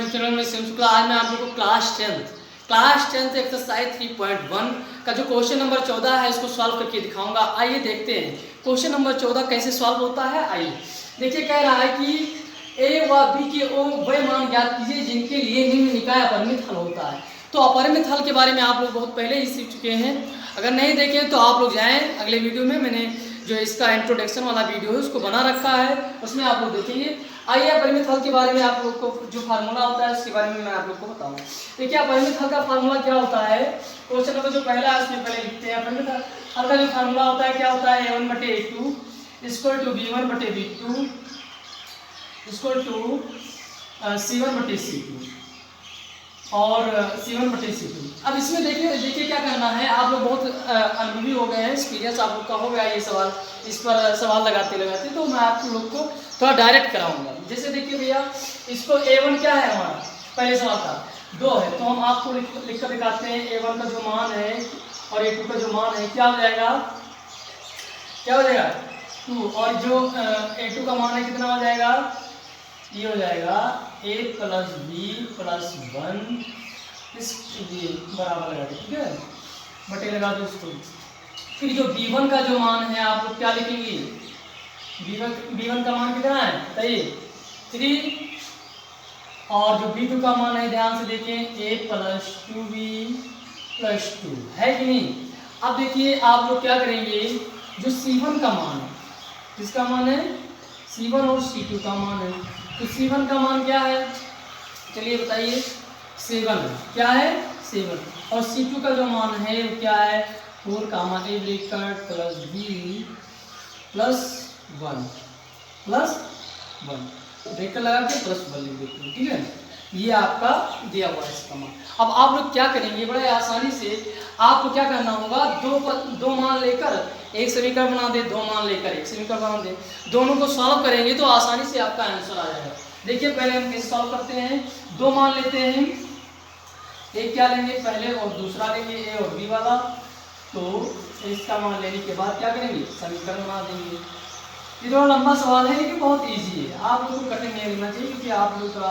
Channel में same Shukla. आज मैं आप लोगों को क्लास टेंथ एक्सरसाइज 3.1 का जो क्वेश्चन नंबर 14 है इसको सॉल्व करके दिखाऊंगा। आइए देखते हैं क्वेश्चन नंबर 14 कैसे सॉल्व होता है। आइए देखिए, कह रहा है कि ए व बी के ओ वे मान ज्ञात कीजिए जिनके लिए निम्न निकाय अपरिमित हल होता है। तो अपरिमित हल के बारे में आप लोग बहुत पहले ही सीख चुके हैं। अगर नहीं देखे तो आप लोग जाएं, अगले वीडियो में मैंने जो इसका इंट्रोडक्शन वाला वीडियो है उसको बना रखा है, उसमें आप लोग देखेंगे। आइए अपरिमित हल के बारे में आप लोग को जो फार्मूला होता है उसके बारे में मैं आप लोग को बताऊँ। देखिए अपरिमित हल का फार्मूला क्या होता है। क्वेश्चन नंबर जो पहला है उसमें पहले लिखते हैं। अपरिमित हल का जो फार्मूला होता है क्या होता है, a1/a2 equal to b1/b2 equal to c1/c2 और c1/c2। अब इसमें देखिए क्या करना है। आप लोग बहुत अनुभवी हो गए हैं, एक्सपीरियंस आप लोग का हो गया ये सवाल, इस पर सवाल लगाते तो मैं आप लोग को थोड़ा डायरेक्ट कराऊंगा। जैसे देखिए भैया, इसको a1 क्या है हमारा, पहले सवाल था 2 है, तो हम आपको लिख कर दिखाते हैं। a1 का जो मान है और a2 का जो मान है क्या हो जाएगा 2, और जो a2 का मान है कितना हो जाएगा, ये हो जाएगा a + b + 1 इसलिए बराबर लगा दो, ठीक है, बटे लगा दो इसको। फिर जो b1 का जो मान है आप लोग क्या लिखेंगे, b1 का मान कितना है 3, और जो b2 का मान है ध्यान से देखें a + 2b + 2 है कि नहीं। अब देखिए आप लोग क्या करेंगे, जो c1 का मान है, किसका मान है, c1 और c2 का मान है। तो c1 का मान क्या है, चलिए बताइए, 7 क्या है 7, और c2 का जो मान है वो क्या है 4 का मान a लिखकर + b + 1 ब्रेकर लगा के +1 लिख देते हैं, ठीक है। ये आपका दिया हुआ है इसका मान। अब आप लोग क्या करेंगे, बड़े आसानी से आपको क्या करना होगा, दो मान लेकर एक समीकरण बना दे, 2 मान लेकर एक समीकरण बना दे, दोनों को सॉल्व करेंगे तो आसानी से आपका आंसर आ जाएगा। देखिए पहले हम कैसे सॉल्व करते हैं। 2 मान लेते हैं, एक क्या लेंगे पहले और दूसरा लेंगे ए और बी वाला। तो इसका मान लेने के बाद क्या करेंगे, समीकरण बना देंगे। ये थोड़ा लंबा सवाल है लेकिन बहुत इजी है, आप लोगों को कठिन नहीं लगना चाहिए, क्योंकि आप लोग का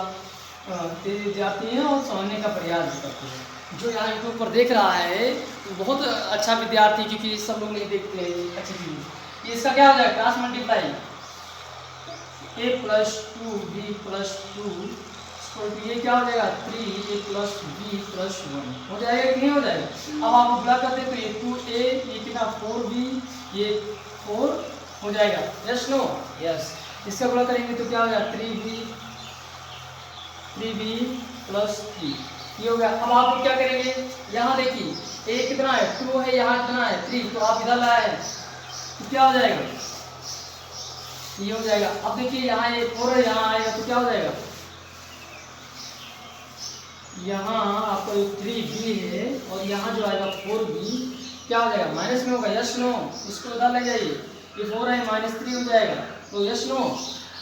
तेजी जाती हैं और समझने का प्रयास भी करते हैं। जो यहाँ यूट्यूब पर देख रहा है तो बहुत अच्छा विद्यार्थी, क्योंकि सब लोग नहीं देखते हैं अच्छी चीज़। ये इसका क्या हो जाएगा, क्रॉस मल्टीप्लाई a + 2b + 2 ये क्या हो जाएगा 3a + b + 1 हो जाएगा कि नहीं हो जाएगा। अब आप गुणा करते तो ये 2a, ये कितना 4b, ये 4 हो जाएगा, यस नो यस। इसका गुणा करेंगे तो क्या हो जाएगा 3b + 3 ये हो गया। अब आप क्या करेंगे, यहाँ देखिए a कितना है 2 है, यहाँ कितना है 3, तो आप इधर लाए तो क्या हो जाएगा, ये हो जाएगा। अब देखिए यहाँ ये 4 है, यहाँ आएगा तो क्या हो जाएगा, यहाँ आपका 3b है और यहाँ जो आएगा 4b क्या हो जाएगा, माइनस में होगा, यस नो। इसको उधर ले जाइए, ये 4 है -3 हो जाएगा, तो यस नो।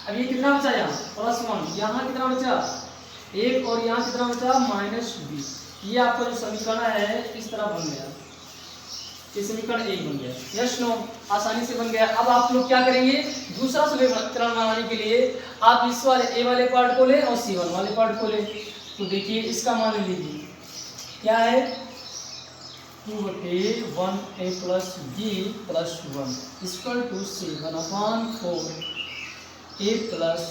अब ये कितना बचा, यहाँ +1, यहाँ कितना बचा 1, और यहाँ कितना बचा -b। ये आपका जो समीकरण है इस तरह बन गया, ये समीकरण 1 बन गया, यस नो, आसानी से बन गया। अब आप लोग क्या करेंगे, दूसरा समीकरण बनाने के लिए आप इस वाले a वाले पार्ट को लें और c1 वाले पार्ट को लें। तो देखिए इसका मान लीजिए क्या है 2/1a + b + 1 equal to 7/4 a +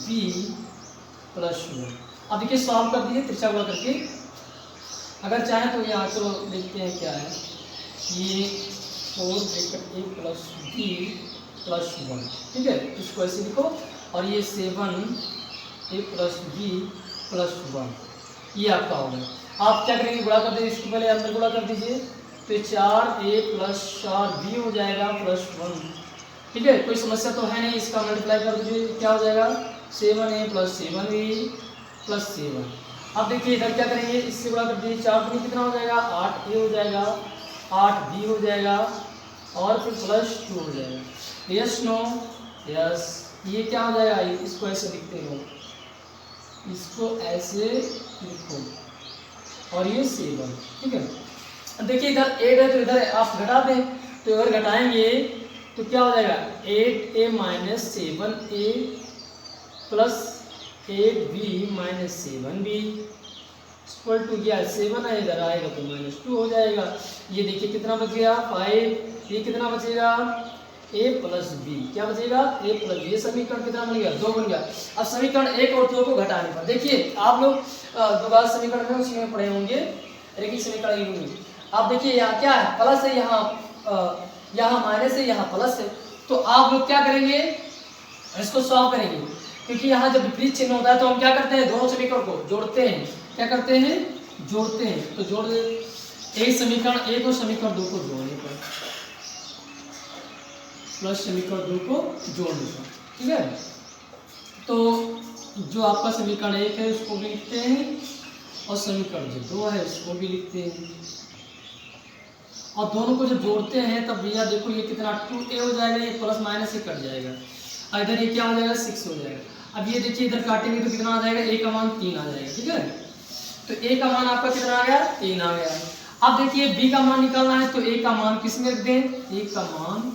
b + 1। अब देखिए सॉल्व कर दिए त्रिज्या गुणा करके। अगर चाहें तो यहाँ चलो देखते हैं क्या है, ये 4a + b + 1, ठीक है, इसको ऐसे लिखो, और ये 7a + b + 1 ये आपका हो गया। आप क्या करेंगे, गुणा कर देंगे, इसको पहले अंदर गुणा कर दीजिए, तो 4a + 4b हो जाएगा +1, ठीक है, कोई समस्या तो है नहीं। इसका मल्टीप्लाई कर दीजिए, क्या हो जाएगा 7a + 7b + 7। अब देखिए इधर क्या करेंगे, इससे गुणा कर दीजिए, 4 दूनी कितना हो जाएगा 8a हो जाएगा, 8b हो जाएगा, और फिर +2 हो जाएगा, यस नो यस। ये क्या हो जाएगा, इसको ऐसे लिखते हो, इसको ऐसे लिखो, और ये 7, ठीक है। देखिए इधर 8 है तो इधर आप घटा दें, तो अगर घटाएंगे तो क्या हो जाएगा 8a - 7a + 8b minus 7b equal to क्या 7 है, इधर आएगा तो -2 हो जाएगा। ये देखिए कितना बच गया 5, ये कितना बचेगा a प्लस बी, क्या बचेगा a प्लस बी। ये समीकरण कितना बन गया 2 बन गया। अब समीकरण 1 और 2 को घटाने पर देखिए आप लोग दोबारा समीकरण में उसी में पढ़े होंगे, लेकिन समीकरण एक में आप देखिए यहाँ क्या है प्लस है, यहाँ माइनस है, यहाँ प्लस है। तो आप लोग क्या करेंगे इसको सॉल्व करेंगे, क्योंकि यहाँ जब विपरीत चिन्ह होता है तो हम क्या करते हैं दोनों समीकरण को जोड़ते हैं। क्या करते हैं जोड़ते हैं। तो जोड़ दे एक समीकरण 1 और समीकरण 2 को जोड़ने पर प्लस समीकरण 2 को जोड़ने पर, ठीक है। तो जो आपका समीकरण 1 है उसको भी लिखते हैं और समीकरण जो 2 है उसको भी लिखते हैं, और दोनों को जब जोड़ते हैं तब भैया देखो ये कितना 2a हो जाएगा, ये प्लस माइनस से कट जाएगा, इधर ये क्या हो जाएगा 6 हो जाएगा। अब ये देखिए इधर काटेंगे तो कितना आ जाएगा, a का मान 3 आ जाएगा, ठीक है। तो a का मान आपका कितना आ गया 3 आ गया। अब देखिए b का मान निकालना है तो a का मान किस में रख दें, a का मान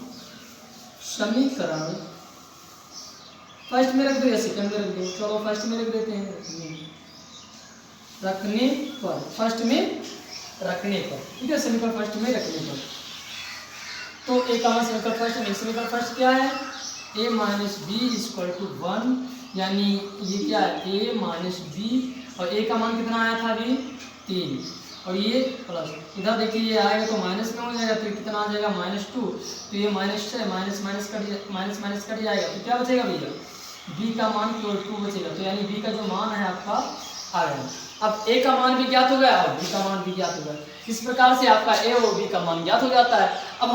समीकरण फर्स्ट में रख दो या सेकंड में रख दो, चलो फर्स्ट में रख देते हैं, रखने पर फर्स्ट में रखने पर, ठीक है, समीकरण फर्स्ट में रखने पर। तो a का मान समीकरण फर्स्ट में, समीकरण फर्स्ट क्या है a minus B equal to 1, यानी ये क्या है a माइनस बी, और a का मान कितना आया था अभी 3, और ये प्लस, इधर देखिए ये आएगा तो माइनस में हो जाएगा तो कितना आ जाएगा -2, तो ये माइनस है, माइनस माइनस कट जाएगा तो क्या बचेगा भैया b का मान 2 बचेगा। तो यानी b का जो मान है आपका आ गया। अब a का मान भी ज्ञात हो गया और b का मान भी ज्ञात हो गया। इस प्रकार से आपका a और b का मान ज्ञात हो जाता है। अब